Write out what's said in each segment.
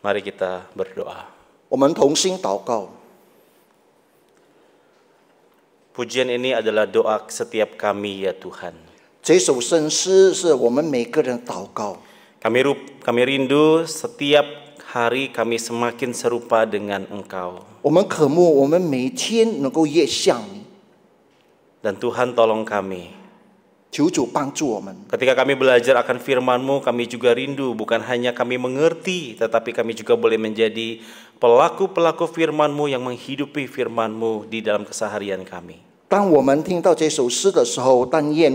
Mari kita berdoa. 我们同心祷告。 Pujian ini adalah doa setiap kami ya Tuhan. 这首圣诗是我们每个人祷告。 Kami rindu setiap hari kami semakin serupa dengan Engkau. 我们渴慕我们每天能够越像你。 Dan Tuhan tolong kami. 求主帮助我们。 Ketika kami belajar akan firman-Mu, kami juga rindu bukan hanya kami mengerti, tetapi kami juga boleh menjadi pelaku-pelaku firman-Mu yang menghidupi firman-Mu di dalam keseharian kami. 当我们听到这首诗的时候，但愿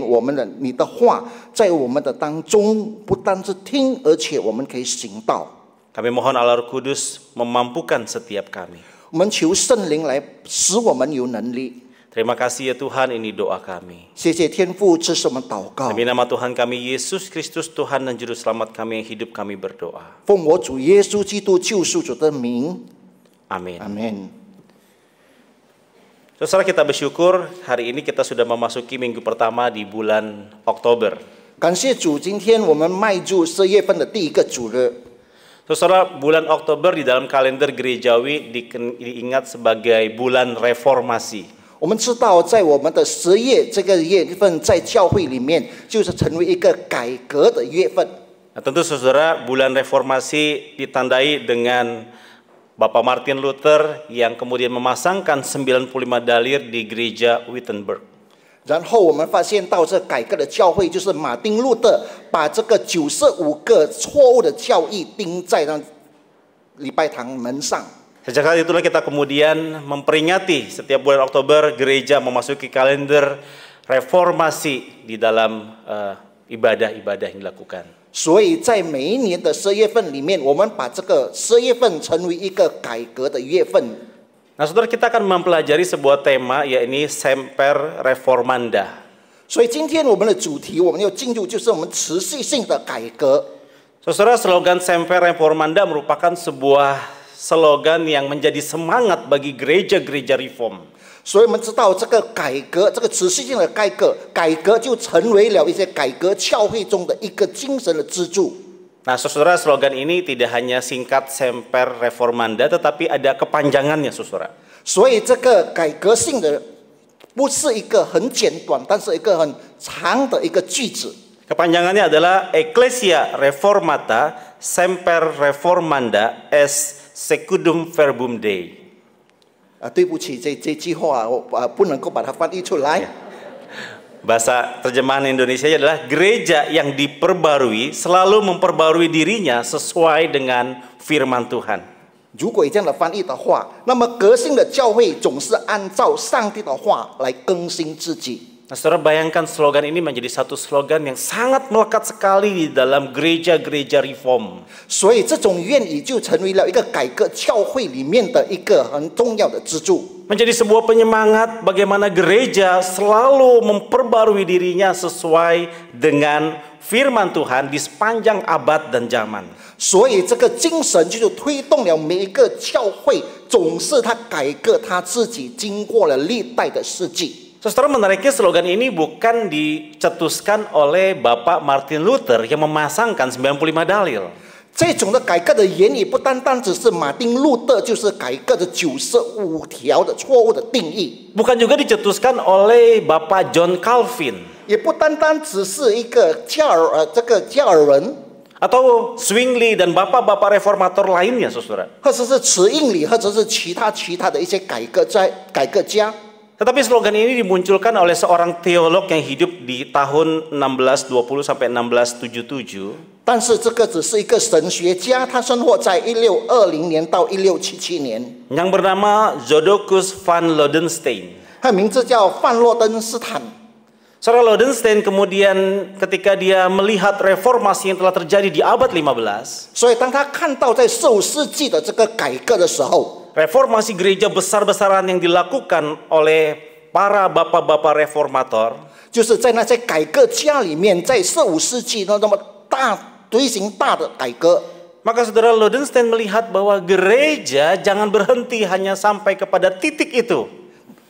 你的话在我们的当中，不单是听，而且我们可以行道。 Kami mohon Allah Roh Kudus memampukan setiap kami. 我们求圣灵来使我们有能力。 Terima kasih ya Tuhan, ini doa kami. 谢谢天父，这是我们祷告。 Demi nama Tuhan kami Yesus Kristus, Tuhan dan Juru Selamat kami yang hidup, kami berdoa. 奉我主耶稣基督救赎主的名， Amin. 阿门。 Saudara, kita bersyukur hari ini kita sudah memasuki minggu pertama di bulan Oktober. 感谢主，今天我们迈入10月份的第一个主日。 Saudara, bulan Oktober di dalam kalender gerejawi diingat sebagai bulan reformasi. 我们知道，在我们的10月这个月份，在教会里面，就是成为一个改革的月份。 Nah, tentu saudara, bulan reformasi ditandai dengan Bapak Martin Luther yang kemudian memasangkan 95 dalil di gereja Wittenberg. 然后我们发现到这改革的教会，就是马丁路德把这个95个错误的教义钉在那礼拜堂门上。 Sejak saat itulah kita kemudian memperingati setiap bulan Oktober gereja memasuki kalender reformasi di dalam ibadah-ibadah yang dilakukan. 所以在每一年的10月份里面，我们把这个10月份成为一个改革的月份。 Nah, saudara, kita akan mempelajari sebuah tema, yakni Semper Reformanda. 所以今天我们的主题，我们要进入就是我们持续性的改革。 Saudara, slogan Semper Reformanda merupakan sebuah slogan yang menjadi semangat bagi gereja-gereja reform. 所以我们知道这个改革，这个持续性的改革就成为了一些改革教会中的一个精神的支柱。 Nah, saudara, slogan ini tidak hanya singkat Semper Reformanda, tetapi ada kepanjangannya, saudara. 所以这个改革性的不是一个很简短，但是一个很长的一个句子。 Kepanjangannya adalah Ecclesia Reformata Semper Reformanda es Secundum Verbum Dei. 对不起，这句话我不能够把它翻译出来。 Bahasa terjemahan Indonesia adalah gereja yang diperbarui selalu memperbarui dirinya sesuai dengan firman Tuhan. 如果有这样的翻译的话，那么革新的教会总是按照上帝的话来更新自己。 Nah, saudara, bayangkan slogan ini menjadi satu slogan yang sangat melekat sekali di dalam gereja-gereja reform. 所以这种愿意就成为了一个改革教会里面的一个很重要的支柱。 Menjadi sebuah penyemangat bagaimana gereja selalu memperbarui dirinya sesuai dengan firman Tuhan di sepanjang abad dan zaman. 所以这个精神就是推动了每一个教会，总是他改革他自己，经过了历代的世纪。 Saudara, menariknya slogan ini bukan dicetuskan oleh Bapak Martin Luther yang memasangkan 95 dalil. 这种的改革的原理不单单只是马丁路德就是改革的95条的错误的定义， Bukan juga dicetuskan oleh Bapak John Calvin 也不单单只是一个加尔文， atau Zwingli dan bapak-bapak reformator lainnya, saudara. 或者是慈应理，或者是其他的一些改革家。 Tetapi slogan ini dimunculkan oleh seorang teolog yang hidup di tahun 1620 sampai 1677. 但是这个只是一个神学家，他生活在1620年到1677年， yang bernama Jodocus van Lodenstein. 他名字叫范洛登斯坦。 Saudara, Lodenstein kemudian ketika dia melihat reformasi yang telah terjadi di abad 15, 所以当他看到在15世纪的这个改革的时候， reformasi gereja besar-besaran yang dilakukan oleh para bapak-bapak reformator, 就是在那些改革家里面，在15世纪那么推行大的改革。 maka saudara, Lodenstein melihat bahwa gereja jangan berhenti hanya sampai kepada titik itu.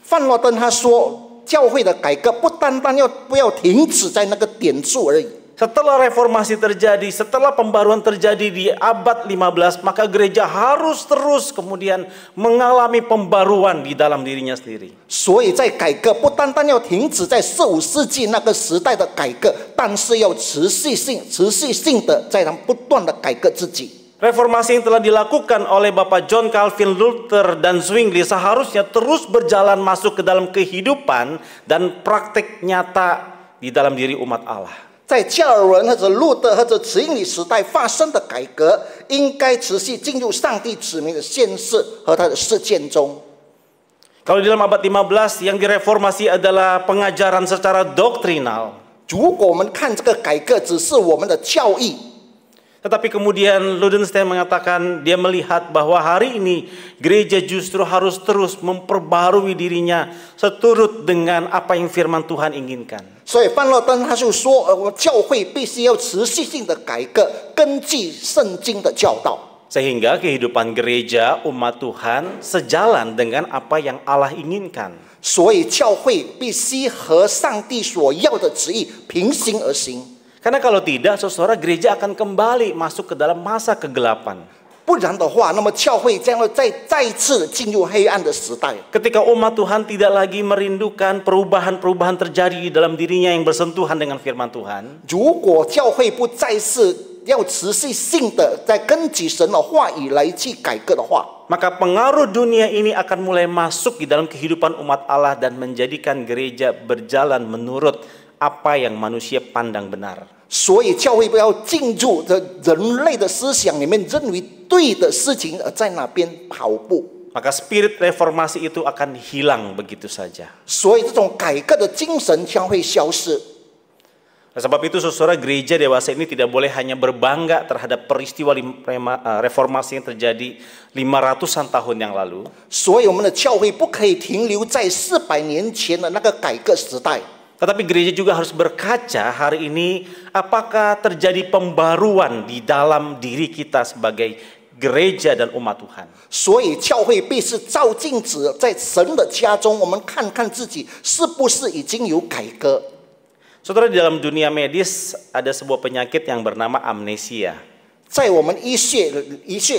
范洛登他说，教会的改革不单单不要停止在那个点数而已。Setelah reformasi terjadi, setelah pembaruan terjadi di abad 15, maka gereja harus terus kemudian mengalami pembaruan di dalam dirinya sendiri. 所以在改革不单单要停止在4、5世纪那个时代的改革，但是要持续性的在他们不断的改革自己。 Reformasi yang telah dilakukan oleh Bapak John Calvin Luther dan Zwingli seharusnya terus berjalan masuk ke dalam kehidupan dan praktik nyata di dalam diri umat Allah. 在加尔文或者路德或者指引理时代发生的改革，应该持续进入上帝指明的现世和他的事件中。 Kalau di dalam abad 15 yang direformasi adalah pengajaran secara doktrinal. 如果我们看这个改革只是我们的教义， Tetapi kemudian Ludenstein mengatakan dia melihat bahwa hari ini gereja justru harus terus memperbarui dirinya seturut dengan apa yang firman Tuhan inginkan. 所以范洛登他就说，教会必须要持续性的改革，根据圣经的教导。 Sehingga kehidupan gereja umat Tuhan sejalan dengan apa yang Allah inginkan. 所以教会必须和上帝所要的旨意平行而行。 Karena kalau tidak, saudara, gereja akan kembali masuk ke dalam masa kegelapan. 不然的话，那么教会将会再一次进入黑暗的时代。 Ketika umat Tuhan tidak lagi merindukan perubahan-perubahan terjadi di dalam dirinya yang bersentuhan dengan firman Tuhan. 如果教会不再是要持续性的在根据神的话语来去改革的话， Maka pengaruh dunia ini akan mulai masuk di dalam kehidupan umat Allah dan menjadikan gereja berjalan menurut apa yang manusia pandang benar. 所以教会不要进入这人类的思想里面，认为对的事情而在那边跑步。 Maka spirit reformasi itu akan hilang begitu saja. 所以这种改革的精神将会消失。 Sebab itu saudara, gereja dewasa ini tidak boleh hanya berbangga terhadap peristiwa reformasi yang terjadi 500-an tahun yang lalu. 所以我们的教会不可以停留在400年前的那个改革时代。 Tetapi gereja juga harus berkaca hari ini apakah terjadi pembaruan di dalam diri kita sebagai gereja dan umat Tuhan. 所以教会必是照镜子，在神的家中，我们看看自己是不是已经有改革。 Saudara, di dalam dunia medis ada sebuah penyakit yang bernama amnesia. 在我们医学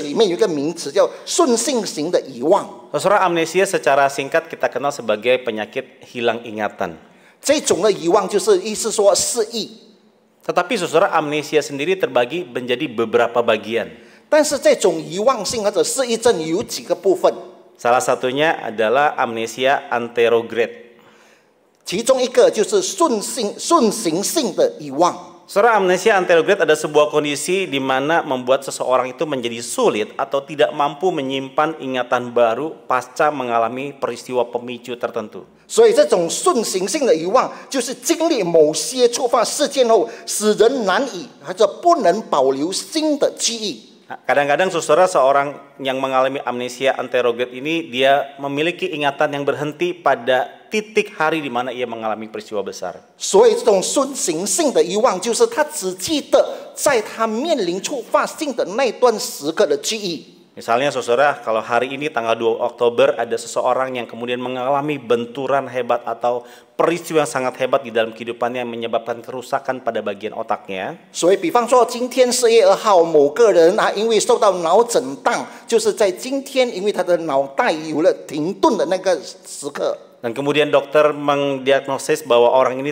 里面有一个名词叫顺性型的遗忘。 Saudara, amnesia secara singkat kita kenal sebagai penyakit hilang ingatan. 这种的遗忘就是意思说失忆。 Tetapi saudara, amnesia sendiri terbagi menjadi beberapa bagian. 但是这种遗忘性或者失忆症有几个部分， Salah satunya adalah amnesia anterograde. 其中一个就是顺行性的遗忘。 Saudara, amnesia anterograde ada sebuah kondisi di mana membuat seseorang itu menjadi sulit atau tidak mampu menyimpan ingatan baru pasca mengalami peristiwa pemicu tertentu. 所以这种顺行性的遗忘，就是经历某些触发事件后，使人难以或者不能保留新的记忆。 Kadang-kadang saudara, seorang yang mengalami amnesia anterograde ini dia memiliki ingatan yang berhenti pada titik hari di mana ia mengalami peristiwa besar. 所以这种顺行性的遗忘，就是他只记得在他面临触发性的那段时刻的记忆。 Misalnya saudara, kalau hari ini tanggal 2 Oktober ada seseorang yang kemudian mengalami benturan hebat atau peristiwa yang sangat hebat di dalam kehidupannya yang menyebabkan kerusakan pada bagian otaknya. 所以，比方说，今天4月2号，某个人他因为受到脑震荡，就是在今天，因为他的脑袋有了停顿的那个时刻。 Dan kemudian dokter mendiagnosis bahwa orang ini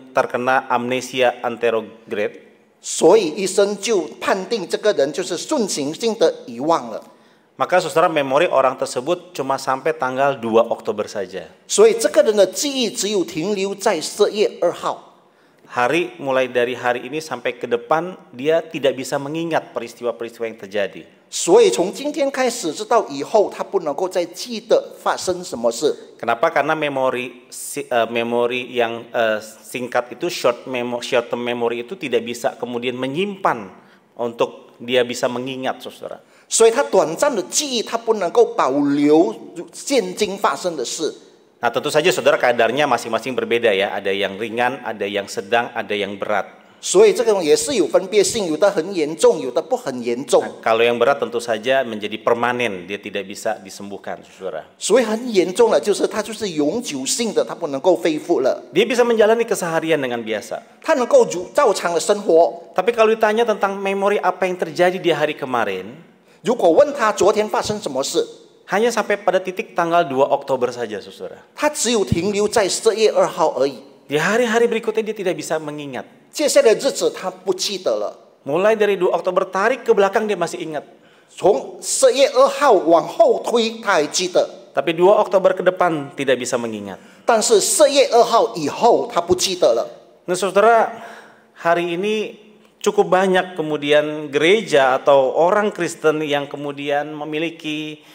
terkena amnesia anterograde. 所以医生就判定这个人就是顺行性的遗忘了。 Maka saudara, memori orang tersebut cuma sampai tanggal 2 Oktober saja. 所以这个人的记忆只有停留在4月2号。 Mulai dari hari ini sampai ke depan dia tidak bisa mengingat peristiwa-peristiwa yang terjadi. 所以从今天开始直到以后，他不能够再记得发生什么事。 Kenapa? Karena memori yang singkat itu short term memory itu tidak bisa kemudian menyimpan untuk dia bisa mengingat, saudara. 所以他短暂的记忆，他不能够保留现今发生的事。 Nah, tentu saja saudara, kadarnya masing-masing berbeda ya. Ada yang ringan, ada yang sedang, ada yang berat. 所以这种也是有分别性，有的很严重，有的不很严重。 Kalau yang berat tentu saja menjadi permanen, dia tidak bisa disembuhkan, saudara. 所以很严重了，就是它就是永久性的，它不能够恢复了。 Dia bisa menjalani keseharian dengan biasa. 它能够照常的生活。 Tapi kalau ditanya tentang memori apa yang terjadi di hari kemarin, 如果问他昨天发生什么事， hanya sampai pada titik tanggal 2 Oktober saja, saudara. 他只有停留在10月2号而已。 Di hari-hari berikutnya dia tidak bisa mengingat. 接下来的日子他不记得了。 Mulai dari 2 Oktober tarik ke belakang dia masih ingat. 从10月2号往后推，他还记得。 Tapi 2 Oktober ke depan tidak bisa mengingat. 但是10月2号以后，他不记得了。 Nah, saudara, hari ini cukup banyak kemudian gereja atau orang Kristen yang kemudian memiliki,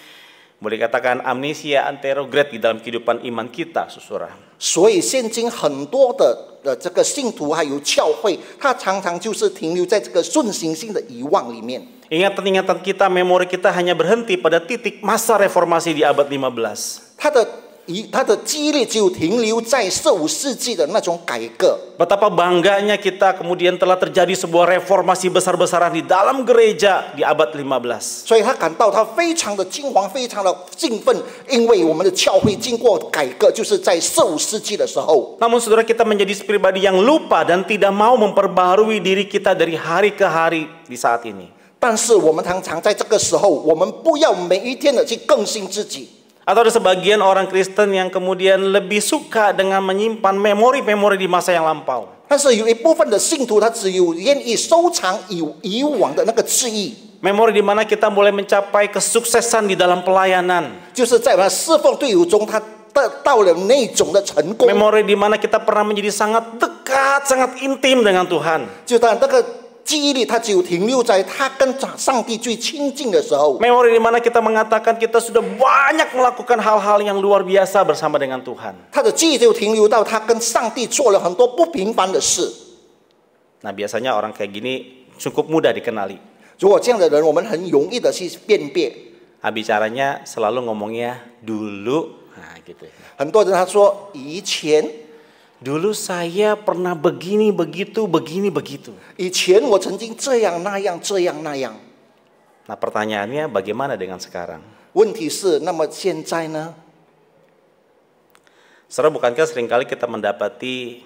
boleh katakan amnesia anterograde di dalam kehidupan iman kita, saudara. 所以现今很多的这个信徒还有教会，他常常就是停留在这个顺行性的遗忘里面。 Ingatan-ingatan kita, memori kita hanya berhenti pada titik masa reformasi di abad 15. 他的记忆力只有停留在15世纪的那种改革。 Betapa bangganya kita kemudian telah terjadi sebuah reformasi besar-besaran di dalam gereja di abad 15. 所以他感到他非常的惊惶，非常的兴奋，因为我们的教会经过改革，就是在15世纪的时候。 Namun saudara, kita menjadi pribadi yang lupa dan tidak mau memperbarui diri kita dari hari ke hari di saat ini. 但是我们常常在这个时候，我们不要每一天的去更新自己。 Atau ada sebagian orang Kristen yang kemudian lebih suka dengan menyimpan memori-memori di masa yang lampau. 但是有一部分的信徒，他只有愿意收藏以往的那个记忆， Memori di mana kita mulai mencapai kesuksesan di dalam pelayanan. 就是在我们侍奉队伍中，他得到了那种的成功。 Memori di mana kita pernah menjadi sangat dekat, sangat intim dengan Tuhan. 就当那个记忆力，它只有停留在他跟上帝最亲近的时候。 Memori di mana kita mengatakan kita sudah banyak melakukan hal-hal yang luar biasa bersama dengan Tuhan. 他的记忆就停留到他跟上帝做了很多不平凡的事。 Nah, biasanya orang kayak gini cukup mudah dikenali. 如果这样的人，我们很容易的去辨别。 Bicaranya selalu ngomongnya dulu. Nah, gitu. 很多人他说以前。 Dulu saya pernah begini, begitu, begini, begitu. 以前我曾经这样那样这样那样。 Nah, pertanyaannya bagaimana dengan sekarang? 问题是，那么现在呢？ Saudara, bukankah seringkali kita mendapati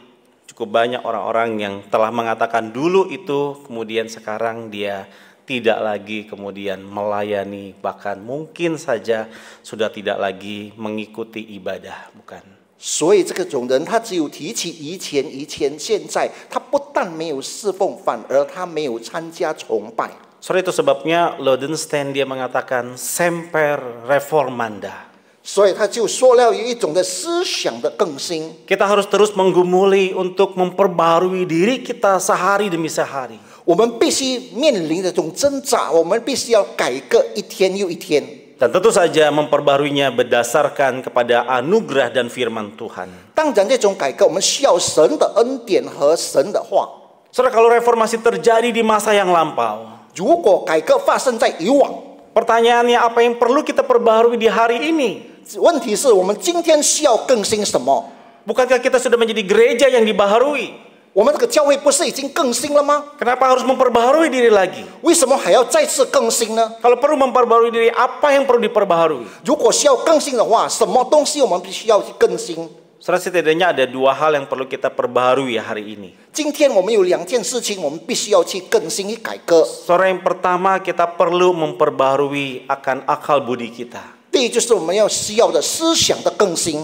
cukup banyak orang-orang yang telah mengatakan dulu itu, kemudian sekarang dia tidak lagi kemudian melayani, bahkan mungkin saja sudah tidak lagi mengikuti ibadah, bukan? 所以这个种人，他只有提起以前、现在，他不但没有侍奉，反而他没有参加崇拜。 Saudara, itu sebabnya Lodenstein dia mengatakan semper reformanda. 所以他就说了有一种的思想的更新。 Kita harus terus menggumuli untuk memperbarui diri kita sehari demi sehari. 我们必须面临这种挣扎，我们必须要改革一天又一天。 Dan tentu saja memperbaruinya berdasarkan kepada anugerah dan firman Tuhan. 当然，这种改革我们需要神的恩典和神的话。 Saudara, kalau reformasi terjadi di masa yang lampau, 如果改革发生在以往， pertanyaannya apa yang perlu kita perbarui di hari ini? 问题是我们今天需要更新什么？ Bukankah kita sudah menjadi gereja yang dibaharui? 我们这个教会不是已经更新了吗？ Kenapa harus memperbaharui diri lagi? 为什么还要再次更新呢？ Kalau perlu memperbarui diri, apa yang perlu diperbaharui? 如果需要更新的话，什么东西我们必须要去更新？ Saudara, setidaknya ada 2 hal yang perlu kita perbaharui hari ini. 今天我们有2件事情，我们必须要去更新、去改革。 Saudara, yang pertama kita perlu memperbarui akan akal budi kita. 第一就是我们需要的思想的更新。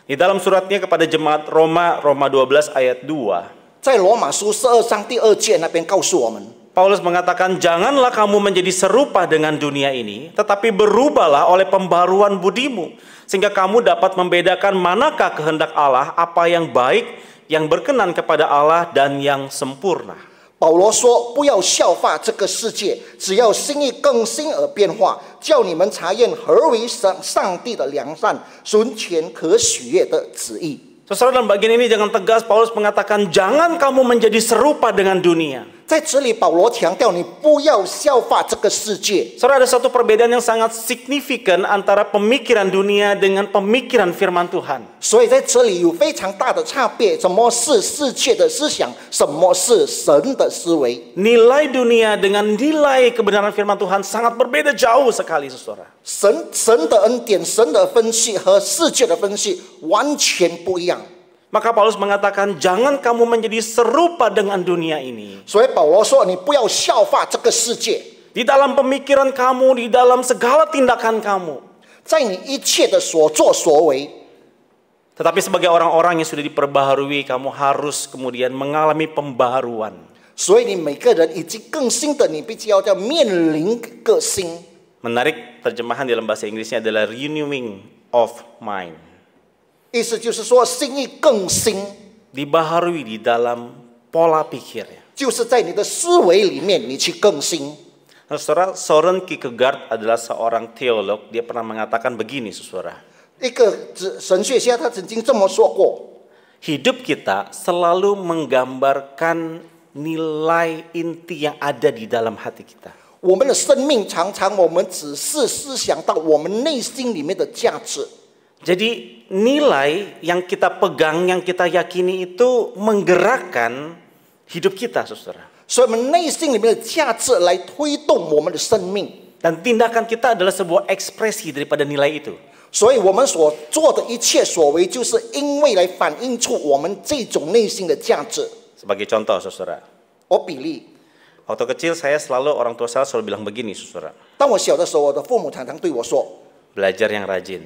Di dalam suratnya kepada jemaat Roma 12 ayat 2. 在罗马书12章第2节那边告诉我们， Paulus mengatakan, janganlah kamu menjadi serupa dengan dunia ini, tetapi berubahlah oleh pembaruan budimu, sehingga kamu dapat membedakan manakah kehendak Allah, apa yang baik, yang berkenan kepada Allah, dan yang sempurna. 保罗说：“不要效法这个世界，只要心意更新而变化，叫你们查验何为上帝的良善、纯全、可喜悦的旨意。” Saudara, dalam bagian ini jangan tegas, Paulus mengatakan, jangan kamu menjadi serupa dengan dunia. 在这里，保罗强调你不要效法这个世界。 Saudara, ada satu perbedaan yang sangat signifikan antara pemikiran dunia dengan pemikiran firman Tuhan. 所以在这里有非常大的差别，什么是世界的思想，什么是神的思维。 Nilai dunia dengan nilai kebenaran firman Tuhan sangat berbeda jauh sekali, saudara. 神的恩典、神的分析和世界的分析完全不一样。 Maka Paulus mengatakan, jangan kamu menjadi serupa dengan dunia ini. 所以保罗说，你不要效法这个世界， Di dalam pemikiran kamu, di dalam segala tindakan kamu. 在你一切的所作所为。 Tetapi sebagai orang-orang yang sudah diperbaharui, kamu harus kemudian mengalami pembaharuan. 所以你每个人已经更新的，你必须要面临革新。 Menarik, terjemahan dalam bahasa Inggrisnya adalah renewing of mind. 意思就是说，心意更新， Dibaharui di dalam pola pikirnya. 就是在你的思维里面，你去更新。 Nah, saudara, Soren Kierkegaard adalah seorang teolog. Dia pernah mengatakan begini, saudara. 一个神学家他曾经这么说过： Hidup kita selalu menggambarkan nilai inti yang ada di dalam hati kita. 我们的生命常常我们只是思想到我们内心里面的价值。 Jadi nilai yang kita pegang, yang kita yakini itu menggerakkan hidup kita, saudara. 所以我们内心里面的价值来推动我们的生命。 Dan tindakan kita adalah sebuah ekspresi daripada nilai itu. 所以我们所做的一切所为，就是因为来反映出我们这种内心的价值。 Sebagai contoh, saudara. 我比例， Waktu kecil orang tua saya selalu bilang begini, saudara. 当我小的时候，我的父母常常对我说 Belajar yang rajin.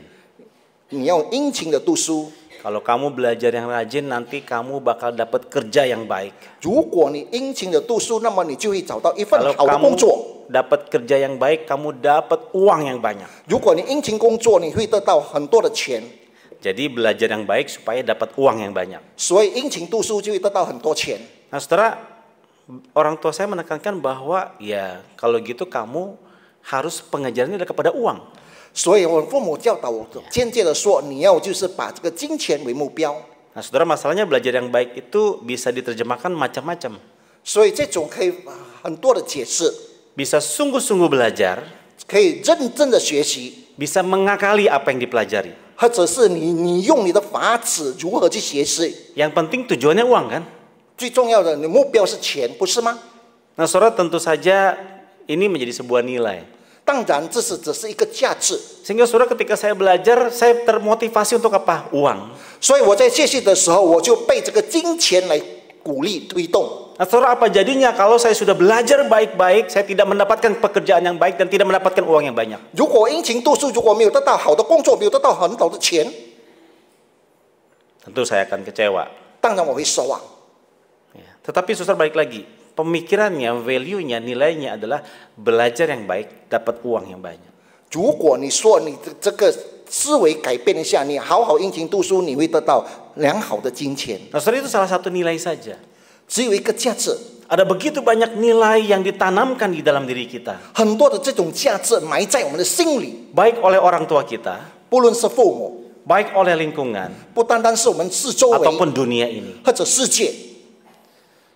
你要殷勤的读书。 Kalau kamu belajar yang rajin, nanti kamu bakal dapat kerja yang baik. 如果你殷勤的读书，那么你就会找到一份 Kalau 好的工作。 dapat kerja yang baik, kamu dapat uang yang banyak. 如果你殷勤工作，你会得到很多的钱。 Jadi belajar yang baik supaya dapat uang yang banyak. 所以殷勤读书就会得到很多钱。 Nah, saudara, orang tua saya menekankan bahwa ya kalau gitu kamu harus pengajarannya adalah kepada uang. 所以我父母教导我，间接的说，你要就是把这个金钱为目标。 Nah, saudara, masalahnya belajar yang baik itu bisa diterjemahkan macam-macam. 所以这种可以很多的解释， Bisa sungguh-sungguh belajar, 可以认真的学习， bisa mengakali apa yang dipelajari. 或者是你用你的法子如何去学习。 Yang penting tujuannya uang, kan? 最重要的，你目标是钱，不是吗？ Nah, saudara, tentu saja ini menjadi sebuah nilai. 当然，这只是一个价值。 Sehingga saudara ketika saya belajar, saya termotivasi untuk apa? Uang. 所以我在学习的时候，我就被这个金钱来鼓励推动。 Nah, saudara, apa jadinya kalau saya sudah belajar baik-baik, saya tidak mendapatkan pekerjaan yang baik dan tidak mendapatkan uang yang banyak? 如果殷勤读书，如果没有得到好的工作，没有得到很好的钱， Tentu saya akan kecewa. 当然我会失望。 Ya. Tetapi saudara, balik lagi, pemikirannya, value-nya, nilainya adalah belajar yang baik, dapat uang yang banyak. 如果你说你这个思维改变一下，你好好殷勤读书，你会得到良好的金钱。 Nah, saudara, itu salah satu nilai saja. 只有一个价值， Ada begitu banyak nilai yang ditanamkan di dalam diri kita, 很多的这种价值埋在我们的心里， baik oleh orang tua kita, 不论是父母， baik oleh lingkungan, 不单单是我们四周围 ataupun dunia ini. 或者世界。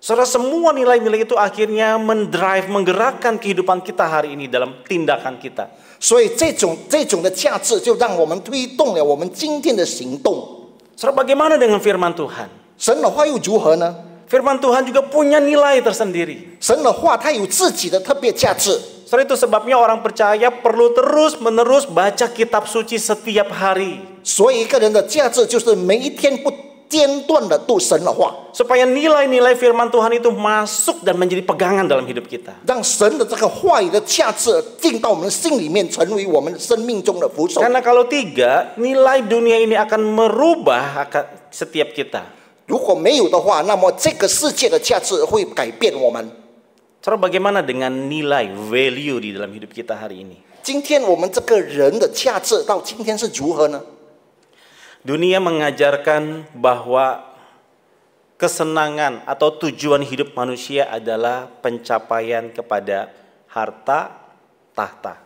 Saudara, semua nilai-nilai itu akhirnya mendrive, menggerakkan kehidupan kita hari ini dalam tindakan kita. 所以这种的价值就让我们推动了我们今天的行动。 Saudara, bagaimana dengan firman Tuhan? 神的话又如何呢？ Firman Tuhan juga punya nilai tersendiri. 神的话它有自己的特别价值。 Saudara, itu sebabnya orang percaya perlu terus-menerus baca kitab suci setiap hari. 所以一个人的价值就是每一天不间断的读神的话， Supaya nilai-nilai firman Tuhan itu masuk dan menjadi pegangan dalam hidup kita. 让神的这个话语的价值进到我们心里面，成为我们生命中的扶手。 Karena kalau tidak, nilai dunia ini akan merubah setiap kita. 如果没有的话，那么这个世界的价值会改变我们。 Saudara, bagaimana dengan nilai value di dalam hidup kita hari ini? 今天我们这个人的价值到今天是如何呢？ Dunia mengajarkan bahwa kesenangan atau tujuan hidup manusia adalah pencapaian kepada harta, tahta.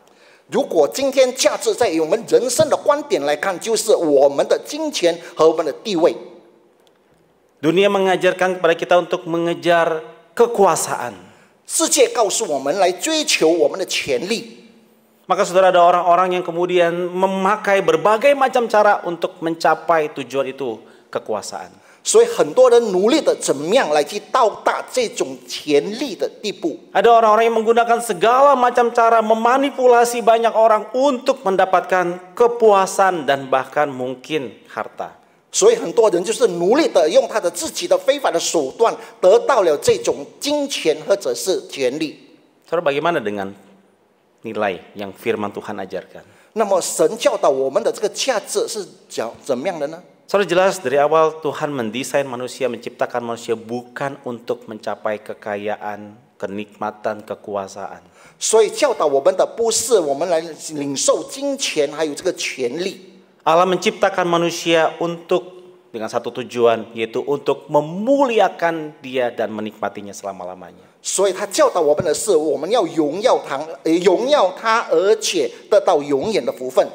如果今天价值在于我们人生的观点来看，就是我们的金钱和我们的地位。 Dunia mengajarkan kepada kita untuk mengejar kekuasaan. 世界告诉我们来追求我们的权利， Maka saudara, ada orang-orang yang kemudian memakai berbagai macam cara untuk mencapai tujuan itu, kekuasaan. 所以很多人努力的怎么样来去到达这种权利的地步。 Ada orang-orang yang menggunakan segala macam cara memanipulasi banyak orang untuk mendapatkan kepuasan dan bahkan mungkin harta. 所以很多人就是努力的用他的自己的非法的手段得到了这种金钱或者是权利。 Saudara, bagaimana dengan nilai yang firman Tuhan ajarkan? 那么神教导我们的这个价值是怎么样的呢？ Saudara, jelas dari awal Tuhan mendesain manusia, menciptakan manusia bukan untuk mencapai kekayaan, kenikmatan, kekuasaan. 所以教导我们的不是我们来领受金钱还有这个权利。 Allah menciptakan manusia dengan satu tujuan, yaitu untuk memuliakan Dia dan menikmatinya selama-lamanya. 所以他教导我们的是，我们要荣耀他，而且得到永远的福分。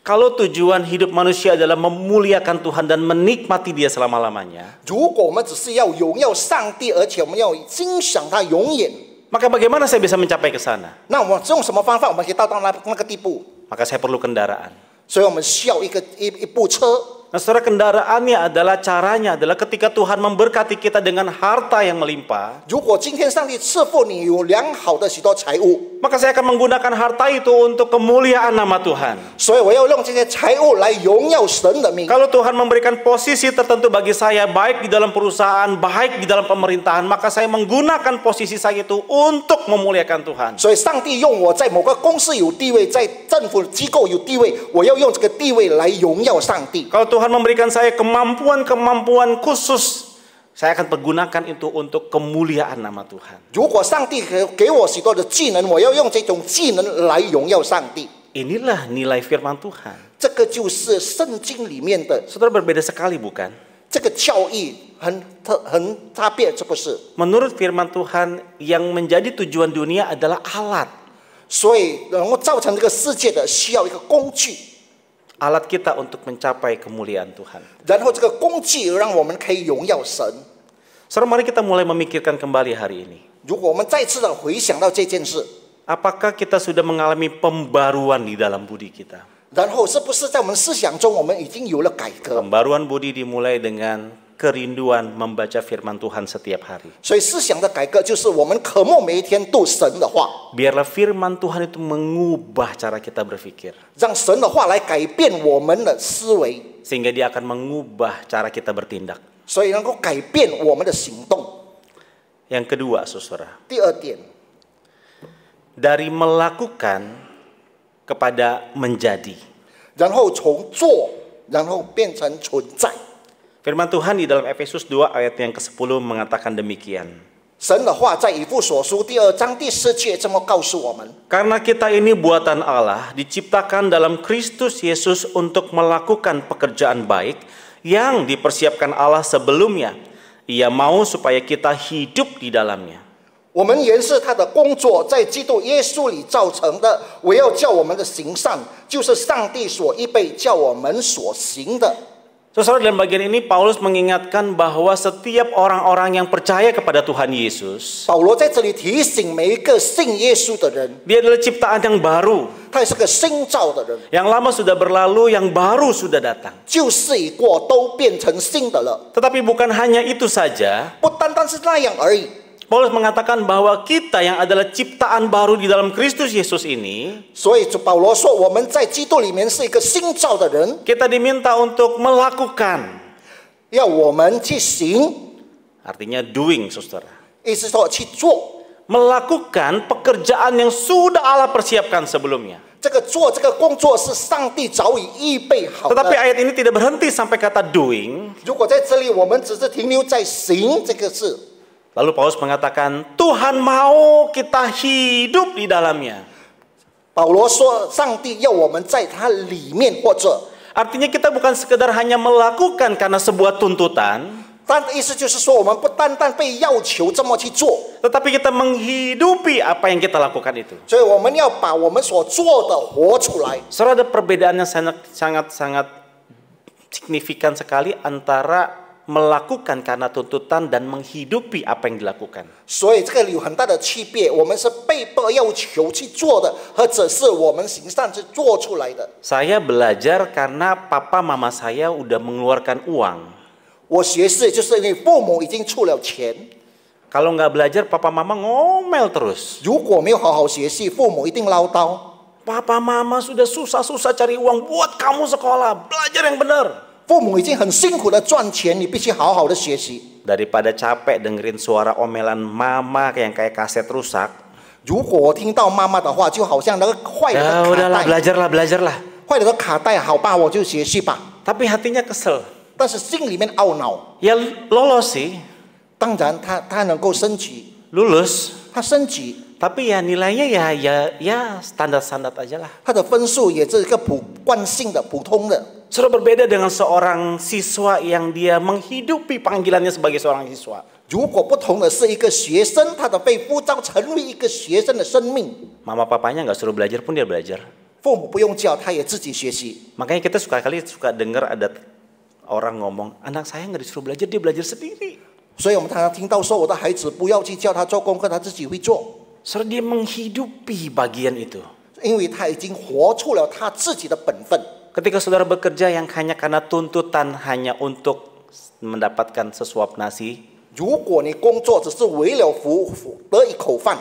Kalau tujuan hidup manusia adalah memuliakan Tuhan dan menikmati Dia selama-lamanya, 如果我们只是要荣耀上帝，而且我们要欣赏他永远， maka bagaimana saya bisa mencapai ke sana? 那我们用什么方法我们可以到那个地步？ Maka saya perlu kendaraan. 所以我们需要一部车。 Nah, saudara, kendaraannya adalah caranya adalah ketika Tuhan memberkati kita dengan harta yang melimpah, 如果今天上帝赐福你有良好的许多财物， maka saya akan menggunakan harta itu untuk kemuliaan nama Tuhan. 所以我要用这些财物来荣耀神的名。 Kalau Tuhan memberikan posisi tertentu bagi saya, baik di dalam perusahaan, baik di dalam pemerintahan, maka saya menggunakan posisi saya itu untuk memuliakan Tuhan. 所以上帝用我在某个公司有地位，在政府机构有地位，我要用这个地位来荣耀上帝。 Kalau Tuhan memberikan saya kemampuan khusus, saya akan pergunakan itu untuk kemuliaan nama Tuhan. 如果上帝给我许多的技能，我要用这种技能来荣耀上帝。 Inilah nilai firman Tuhan. 这个就是圣经里面的 Saudara, berbeda sekali bukan? 这个教义很差别，是不是？ Menurut firman Tuhan, yang menjadi tujuan dunia adalah alat. 所以能够造成这个世界的需要一个工具， Alat kita untuk mencapai kemuliaan Tuhan. 然后这个工具让我们可以荣耀神。 Saudara, mari kita mulai memikirkan kembali hari ini. 如果我们再次的回想到这件事， Apakah kita sudah mengalami pembaruan di dalam budi kita? 然后是不是在我们思想中我们已经有了改革？ Pembaruan budi dimulai dengan kerinduan membaca firman Tuhan setiap hari. 所以思想的改革就是我们渴慕每一天读神的话， Biarlah firman Tuhan itu mengubah cara kita berpikir. 让神的话来改变我们的思维， Sehingga dia akan mengubah cara kita bertindak. 所以能够改变我们的行动。 Yang kedua, saudara, 第二点， dari melakukan kepada menjadi. 然后从做，然后变成存在。 Firman Tuhan di dalam Efesus 2 ayat yang ke-10 mengatakan demikian. 神的话在以弗所书第2章第10节这么告诉我们： Karena kita ini buatan Allah, diciptakan dalam Kristus Yesus untuk melakukan pekerjaan baik yang dipersiapkan Allah sebelumnya. Ia mau supaya kita hidup di dalamnya. 我们原是他的工作，在基督耶稣里造成的。我要叫我们的行善，就是上帝所预备叫我们所行的。 Saudara, dalam bagian ini Paulus mengingatkan bahwa setiap orang-orang yang percaya kepada Tuhan Yesus, 保罗在这里提醒每一个信耶稣的人， dia adalah ciptaan yang baru. 他也是个新造的人， Yang lama sudah berlalu, yang baru sudah datang. 旧事已过，都变成新的了。 Tetapi bukan hanya itu saja. 不单单是那样而已。 Paulus mengatakan bahwa kita yang adalah ciptaan baru di dalam Kristus Yesus ini, 所以保罗说，我们在基督里面是一个新造的人， kita diminta untuk melakukan. 要我们去行， Artinya doing, saudara. 意思说去做。 Melakukan pekerjaan yang sudah Allah persiapkan sebelumnya. 这个做这个工作是上帝早已预备好 Tetapi 的。 ayat ini tidak berhenti sampai kata doing. 如果在这里我们只是停留在行这个事， Lalu Paulus mengatakan, Tuhan mau kita hidup di dalamnya. 保罗说，上帝要我们在他里面活着。 Artinya kita bukan sekedar hanya melakukan karena sebuah tuntutan, 但意思就是说，我们不单单被要求这么去做， tetapi kita menghidupi apa yang kita lakukan itu. 所以我们要把我们所做的活出来。 Saudara, ada perbedaan yang sangat signifikan sekali antara melakukan karena tuntutan dan menghidupi apa yang dilakukan. 所以这个有很大的区别，我们是被迫要求去做的，或者是我们行善去做出来的。 Saya belajar karena papa mama saya udah mengeluarkan uang. 我学士就是因为父母已经出了钱， Kalau nggak belajar, papa mama ngomel terus. 如果没有好好学习，父母一定唠叨。 Papa mama sudah susah-susah cari uang buat kamu sekolah, belajar yang benar. 父母已经很辛苦的赚钱，你必须好好的学习。 Daripada capek dengerin suara omelan mama yang kayak kaset rusak. 如果我听到妈妈的话，就好像那个坏的 Ya 卡 udahlah, 带， belajarlah. 坏的卡带，好吧，我就学习吧。 Tapi hatinya kesel. 但是心里面懊恼。 Ya lolos sih, 当然他能够升级， lulus. 他升级， Tapi ya nilainya ya standar-standar aja lah. 他的分数也是一个惯性的、普通的。 Sudah berbeda dengan seorang siswa yang dia menghidupi panggilannya sebagai seorang siswa. 如果不同的是一个学生，他的被呼召成为一个学生的生命， Mama papanya nggak suruh belajar pun dia belajar. 父母不用教，他也自己学习。 Makanya kita suka dengar ada orang ngomong, anak saya nggak disuruh belajar, dia belajar sendiri. 所以我们常常听到说，我的孩子不要去叫他做功课，他自己会做， Soalnya dia menghidupi bagian itu. 因为他已经活出了他自己的本分。 Ketika saudara bekerja yang hanya karena tuntutan hanya untuk mendapatkan sesuap nasi, 如果你工作只是为了得一口饭，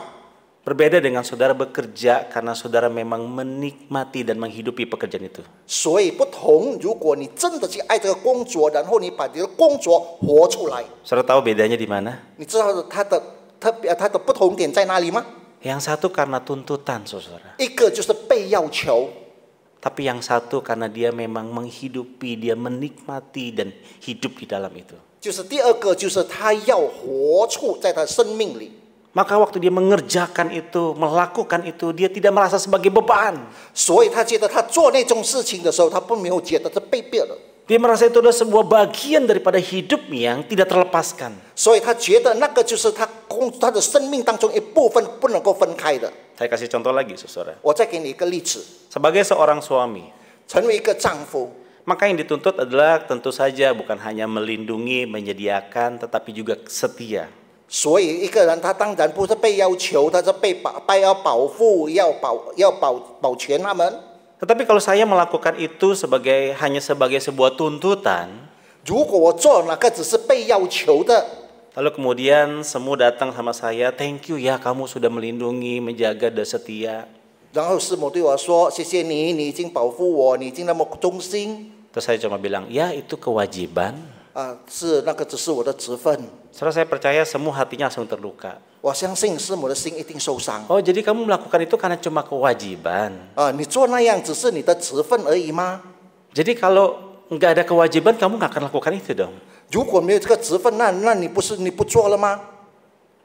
berbeda dengan saudara bekerja karena saudara memang menikmati dan menghidupi pekerjaan itu. 所以不同。如果你真的去爱这个工作，然后你把这个工作活出来， Saudara tahu bedanya di mana? 你知道它的不同点在哪里吗？ Yang satu karena tuntutan, saudara. 一个就是被要求， Tapi yang satu karena dia memang menghidupi, dia menikmati dan hidup di dalam itu. 就是第二个就是他要活出在他生命里。 Maka waktu dia mengerjakan itu, melakukan itu, dia tidak merasa sebagai beban. 所以他觉得他做那种事情的时候，他并没有觉得是被逼的， Dia merasa itu adalah sebuah bagian daripada hidup yang tidak terlepaskan. 所以他觉得那个就是他的生命当中一部分，不能够分开的。 Saya kasih contoh lagi, saudara. 我再给你一个例子， Sebagai seorang suami, 成为一个丈夫， maka yang dituntut adalah tentu saja bukan hanya melindungi, menyediakan, tetapi juga setia. 所以一个人他当然不是被要求，他是要保护、要保全他们。 Tetapi kalau saya melakukan itu hanya sebagai sebuah tuntutan, 如果我做那个只是被要求的， lalu kemudian semua datang sama saya, thank you ya kamu sudah melindungi, menjaga dan setia. 然后师母对我说：“谢谢你，你已经保护我，你已经那么忠心。” Terus saya cuma bilang, ya itu kewajiban. 是那个只是我的职分。 Setelah saya percaya semua hatinya langsung terluka. 我相信师母的心一定受伤。 Oh jadi kamu melakukan itu karena cuma kewajiban. 你做那样只是你的职分而已吗？ Jadi kalau nggak ada kewajiban kamu nggak akan lakukan itu dong. 如果没有这个职分，那你不做了吗？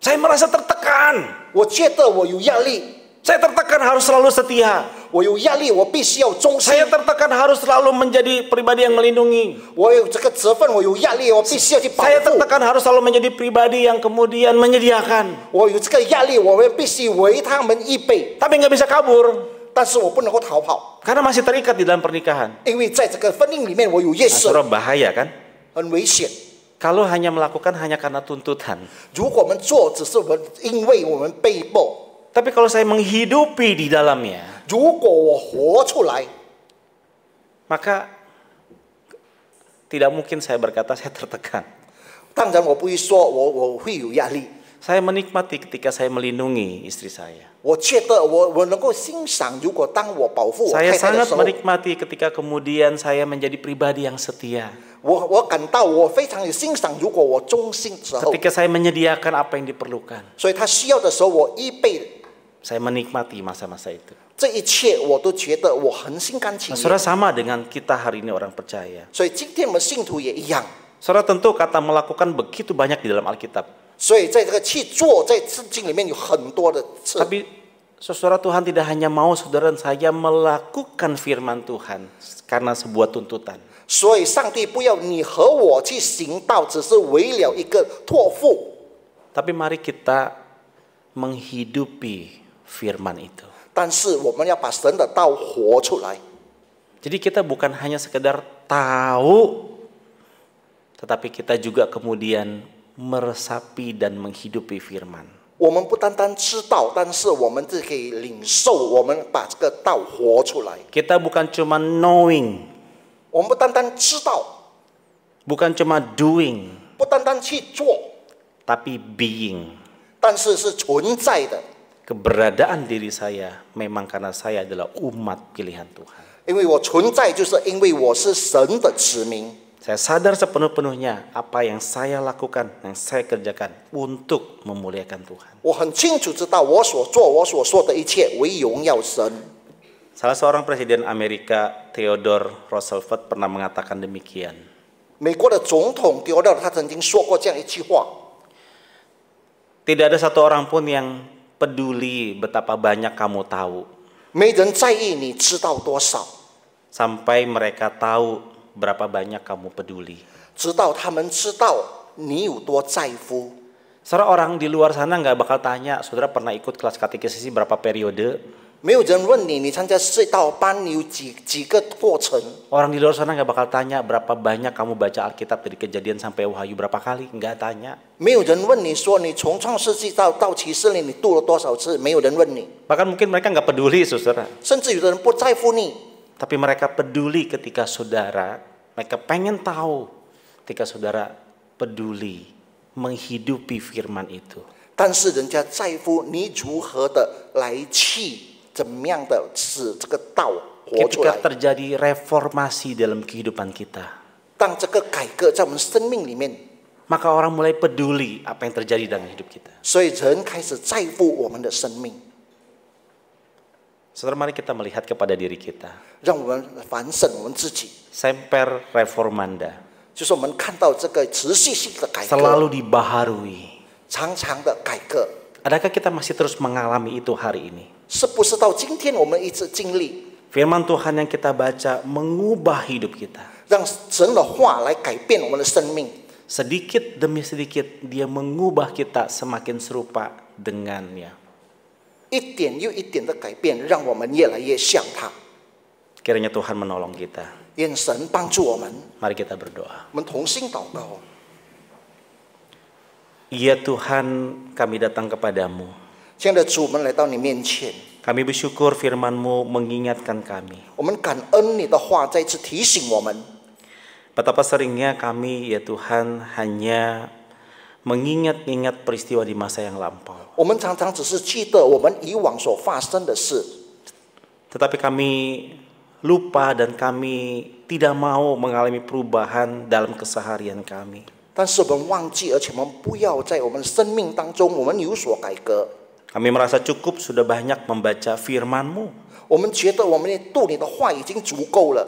Saya merasa tertekan. 我觉得我有压力， Saya tertekan harus selalu setia. 我有压力，我必须要忠心。 Saya tertekan harus selalu menjadi pribadi yang melindungi. 我有这个职分，我有压力，我必须要去保 Saya 护。 tertekan harus selalu menjadi pribadi yang kemudian menyediakan. 我有这个压力，我们必须为他们预备， Tapi nggak bisa kabur 但是我不能够逃跑， karena masih terikat di dalam pernikahan. 因为在这个婚姻里面，我有约 Nah, 瑟， saudara bahaya kan? 很危险。 Kalau hanya melakukan hanya karena tuntutan. 如果我们做，只是因为我们被迫。 Tapi kalau saya menghidupi di dalamnya, 如果我活出来， maka tidak mungkin saya berkata saya tertekan. 当然我不会说我会有压力。 Saya menikmati ketika saya melindungi istri saya. 我觉得我能够欣赏，如果当我保护我 Saya 太太的 sangat 时候， menikmati ketika kemudian saya menjadi pribadi yang setia. 我感到我非常有欣赏，如果我忠心的时候， Ketika saya menyediakan apa yang diperlukan. 所以他需要的时候，我预备 Saya menikmati masa-masa itu. 这一切，我都觉得我很心甘情 Nah, 愿。 saudara sama dengan kita hari ini orang percaya. 所以今天我们信徒也一样。 Saudara tentu kata melakukan begitu banyak di dalam Alkitab. 所以在这个去做，在圣经里面有很多的次。 Tapi saudara Tuhan tidak hanya mau saudara dan saya melakukan firman Tuhan karena sebuah tuntutan. 所以上帝不要你和我去行道，只是为了一个托付。 Tapi mari kita menghidupi firman itu. 但是我们要把神的道活出来。 Jadi kita bukan hanya sekedar tahu, tetapi kita juga kemudian meresapi dan menghidupi firman. 我们不单单知道，但是我们自己可以领受，我们把这个道活出来。 Kita bukan cuma knowing, 我们不单单知道， bukan cuma doing, 不单单去做， tapi being. 但是是存在的。 Keberadaan diri saya memang karena saya adalah umat pilihan Tuhan. 因为我存在，就是因为我是神的子民。 Saya sadar sepenuh-penuhnya apa yang saya lakukan, yang saya kerjakan untuk memuliakan Tuhan. 我很清楚知道我所做、我所说的一切为荣耀神。 Salah seorang presiden Amerika, Theodore Roosevelt, pernah mengatakan demikian. 美国的总统丢掉，他曾经说过这样一句话： Tidak ada satu orang pun yang peduli betapa banyak kamu tahu, 没人在意你知道多少， sampai mereka tahu berapa banyak kamu peduli. 直到他们知道你有多在乎。 Saudara, orang di luar sana nggak bakal tanya, saudara pernah ikut kelas katekisasi berapa periode? 没有人问你，你参加这道班你有几个过程？ Orang di luar sana nggak bakal tanya berapa banyak kamu baca Alkitab dari Kejadian sampai Wahyu berapa kali? Nggak tanya. 没有人问你说你从创世纪到启示录你读了多少次？没有人问你， Bahkan mungkin mereka nggak peduli, saudara. 甚至有的人不在乎你。 Tapi mereka peduli ketika saudara, mereka pengen tahu ketika saudara peduli menghidupi firman itu. 但是人家在乎你如何的来去，怎么样的使这个道活出 Ketika 来。 terjadi reformasi dalam kehidupan kita, 当这个改革在我们生命里面， maka orang mulai peduli apa yang terjadi dalam hidup kita. 所以人开始在乎我们的生命。 Saudara, mari kita melihat kepada diri kita. 让我们反省我们自己， Semper reformanda, 就是我们看到这个持续性的改革， selalu dibaharui. 常常的改革， Adakah kita masih terus mengalami itu hari ini? 是不是到今天我们一直经历， Firman Tuhan yang kita baca mengubah hidup kita. 让神的话来改变我们的生命， Sedikit demi sedikit dia mengubah kita semakin serupa dengannya. 一点又一点的改变，让我们越来越像他。 Kiranya Tuhan menolong kita. 愿神帮助我们， Mari kita berdoa. 我们同心祷告。 Ya Tuhan, kami datang kepadamu. 亲爱的主，我们来到你面前， Kami bersyukur firman-Mu mengingatkan kami. 我们感恩你的话再次提醒我们。 Betapa seringnya kami, ya Tuhan, hanya mengingat-ingat peristiwa di masa yang lampau. 我们常常只是记得我们以往所发生的事， Tetapi kami lupa dan kami tidak mau mengalami perubahan dalam keseharian kami. 但是我们忘记，而且我们不要在我们的生命当中，我们有所改革。 Kami merasa cukup sudah banyak membaca firman-Mu. 我们觉得我们读你的话已经足够了，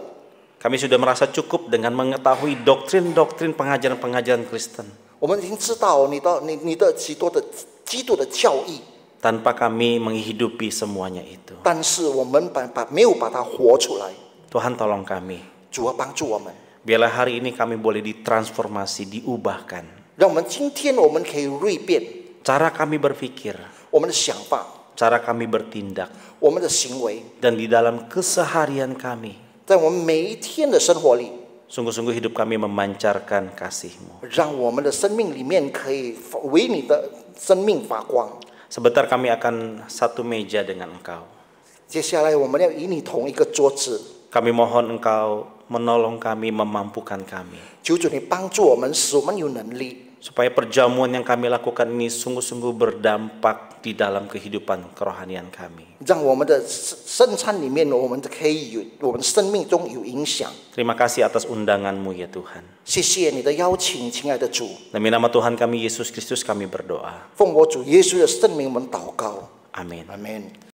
Kami sudah merasa cukup dengan mengetahui doktrin-doktrin pengajaran-pengajaran Kristen. 我们已经知道你的许多的基督的教义， Tanpa kami menghidupi semuanya itu. 但是我们没有把它活出来。 Tuhan tolong kami. 主要帮助我们， Biarlah hari ini kami boleh ditransformasi, diubahkan. 让我们今天我们可以锐变 Cara kami berpikir, 我们的想法、 cara kami bertindak, 我们的行为， dan di dalam keseharian kami, 在我们每一天的生活里， sungguh-sungguh hidup kami memancarkan kasih-Mu. 让我们的生命里面可以为你的生命发光。 Sebentar kami akan satu meja dengan Engkau. 接下来我们要与你同一个桌子， Kami mohon Engkau menolong kami, memampukan kami. 求主你帮助我们，使我们有能力， Supaya perjamuan yang kami lakukan ini sungguh-sungguh berdampak di dalam kehidupan kerohanian kami. 让我们的圣餐里面，我们可以有我们生命中有影响。 Terima kasih atas undangan-Mu ya Tuhan. 谢谢你的邀请，亲爱的主， Demi nama Tuhan kami Yesus Kristus kami berdoa. 奉我主耶稣的圣名，我们祷告， Amin. 阿门。